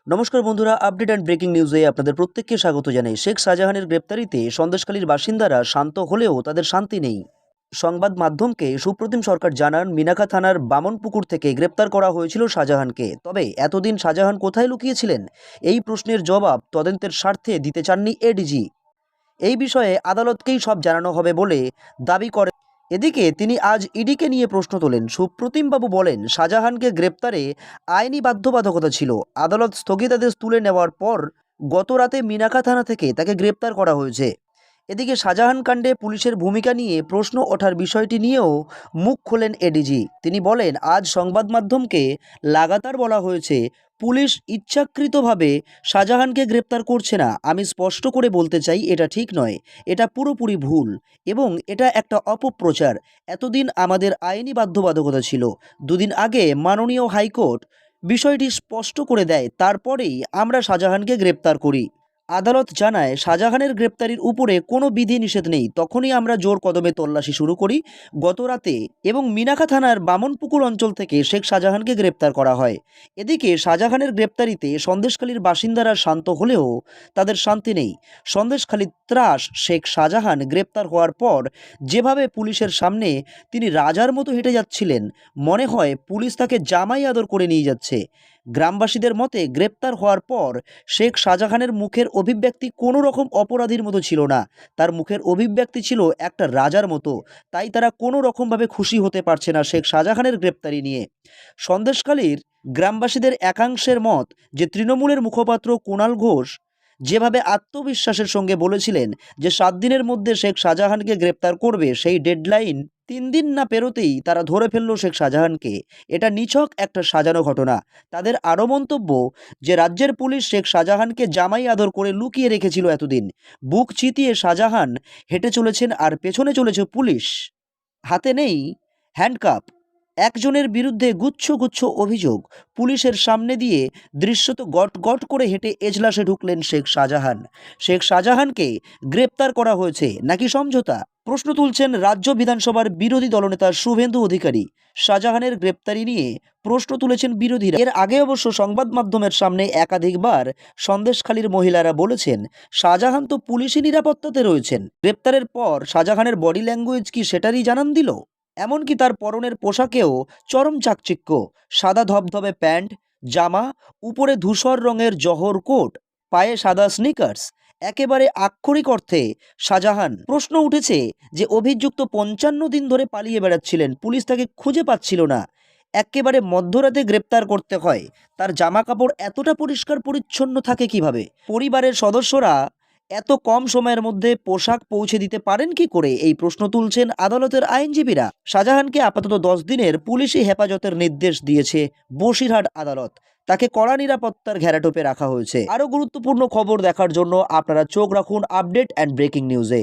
নমস্কার বন্ধুরা, update and breaking নিউজে আপনাদের প্রত্যেককে স্বাগত জানাই। শেখ শাহজাহানের গ্রেপ্তারিতে সন্দেশখালীর বাসিন্দারা শান্ত হলেও তাদের শান্তি নেই। সংবাদ মাধ্যমকে সুপ্রতিম সরকার জানান, মিনাখা থানার বামনপুকুর থেকে গ্রেপ্তার করা হয়েছিল শাহজাহানকে। তবে এতদিন শাহজাহান কোথায় লুকিয়েছিলেন, এই প্রশ্নের জবাব তদন্তের স্বার্থে দিতে চাননি এডিজি। এই বিষয়ে আদালতকেই সব জানানো হবে বলে দাবি করে। এদিকে তিনি আজ ইডিকে নিয়ে প্রশ্ন তোলেন। সুপ্রতিমবাবু বলেন, শাহজাহানকে গ্রেপ্তারে আইনি বাধ্যবাধকতা ছিল। আদালত স্থগিতাদেশ তুলে নেওয়ার পর গত রাতে মিনাখা থানা থেকে তাকে গ্রেপ্তার করা হয়েছে। এদিকে শাহজাহান কাণ্ডে পুলিশের ভূমিকা নিয়ে প্রশ্ন ওঠার বিষয়টি নিয়েও মুখ খোলেন এডিজি। তিনি বলেন, আজ সংবাদ মাধ্যমকে লাগাতার বলা হয়েছে পুলিশ ইচ্ছাকৃতভাবে শাহজাহানকে গ্রেপ্তার করছে না। আমি স্পষ্ট করে বলতে চাই, এটা ঠিক নয়, এটা পুরোপুরি ভুল এবং এটা একটা অপপ্রচার। এতদিন আমাদের আইনি বাধ্যবাধকতা ছিল। দুদিন আগে মাননীয় হাইকোর্ট বিষয়টি স্পষ্ট করে দেয়, তারপরেই আমরা শাহজাহানকে গ্রেপ্তার করি। আদালত জানায়, শাহজাহানের গ্রেপ্তারির উপরে কোনো বিধি নিষেধ নেই। তখনই আমরা জোর কদমে তল্লাশি শুরু করি গত রাতে এবং মিনাখা থানার বামনপুকুর অঞ্চল থেকে শেখ শাহজাহানকে গ্রেপ্তার করা হয়। এদিকে শাহজাহানের গ্রেপ্তারিতে সন্দেশখালীর বাসিন্দারা শান্ত হলেও তাদের শান্তি নেই। সন্দেশখালীর ত্রাস শেখ শাহজাহান গ্রেপ্তার হওয়ার পর যেভাবে পুলিশের সামনে তিনি রাজার মতো হেঁটে যাচ্ছিলেন, মনে হয় পুলিশ তাকে জামাই আদর করে নিয়ে যাচ্ছে। গ্রামবাসীদের মতে, গ্রেপ্তার হওয়ার পর শেখ শাহজাহানের মুখের অভিব্যক্তি কোনো রকম অপরাধীর মতো ছিল না। তার মুখের অভিব্যক্তি ছিল একটা রাজার মতো। তাই তারা কোনো রকমভাবে খুশি হতে পারছে না শেখ শাহজাহানের গ্রেপ্তারি নিয়ে। সন্দেশখালীর গ্রামবাসীদের একাংশের মত যে তৃণমূলের মুখপাত্র কুণাল ঘোষ যেভাবে আত্মবিশ্বাসের সঙ্গে বলেছিলেন যে 7 দিনের মধ্যে শেখ শাহজাহানকে গ্রেপ্তার করবে, সেই ডেডলাইন 3 দিন না পেরোতেই তারা ধরে ফেলল শেখ শাহজাহানকে। এটা নিছক একটা সাজানো ঘটনা। তাদের আরও মন্তব্য যে রাজ্যের পুলিশ শেখ শাহজাহানকে জামাই আদর করে লুকিয়ে রেখেছিল এতদিন। বুক চিতিয়ে শাহজাহান হেঁটে চলেছেন আর পেছনে চলেছে পুলিশ। হাতে নেই হ্যান্ডকাপ। একজনের বিরুদ্ধে গুচ্ছ গুচ্ছ অভিযোগ। পুলিশের সামনে দিয়ে দৃশ্যত গট গট করে হেঁটে এজলাসে ঢুকলেন শেখ শাহজাহান। শেখ শাহজাহানকে গ্রেপ্তার করা হয়েছে নাকি সমঝোতা, প্রশ্ন তুলছেন রাজ্য বিধানসভার বিরোধী দলনেতা শুভেন্দু অধিকারী। শাহজাহানের গ্রেপ্তারি নিয়ে প্রশ্ন তুলেছেন বিরোধীরা। এর আগে অবশ্য সংবাদ মাধ্যমের সামনে একাধিকবার সন্দেশখালীর মহিলারা বলেছেন, শাহজাহান তো পুলিশি নিরাপত্তাতে রয়েছেন। গ্রেপ্তারের পর শাহজাহানের বডি ল্যাঙ্গুয়েজ কি সেটারই জানান দিল। এমনকি তার পরনের পোশাকেও চরম চাকচিক্য। সাদা ধবধবে প্যান্ট, জামা, উপরে ধূসর রঙের জহর কোট, পায়ে সাদা স্নিকার্স। একেবারে আক্ষরিক অর্থে শাহজাহান। প্রশ্ন উঠেছে যে অভিযুক্ত 55 দিন ধরে পালিয়ে বেড়াচ্ছিলেন, পুলিশ তাকে খুঁজে পাচ্ছিল না। একেবারে মধ্যরাতে গ্রেপ্তার করতে হয়। তার জামা কাপড় এতটা পরিষ্কার পরিচ্ছন্ন থাকে কিভাবে? পরিবারের সদস্যরা এত কম সময়ের মধ্যে পোশাক পৌঁছে দিতে পারেন কি করে, এই প্রশ্ন তুলছেন আদালতের আইনজীবীরা। শাহজাহানকে আপাতত 10 দিনের পুলিশি হেফাজতের নির্দেশ দিয়েছে বসিরহাট আদালত। তাকে কড়া নিরাপত্তার ঘেরাটোপে রাখা হয়েছে। আরও গুরুত্বপূর্ণ খবর দেখার জন্য আপনারা চোখ রাখুন আপডেট অ্যান্ড ব্রেকিং নিউজে।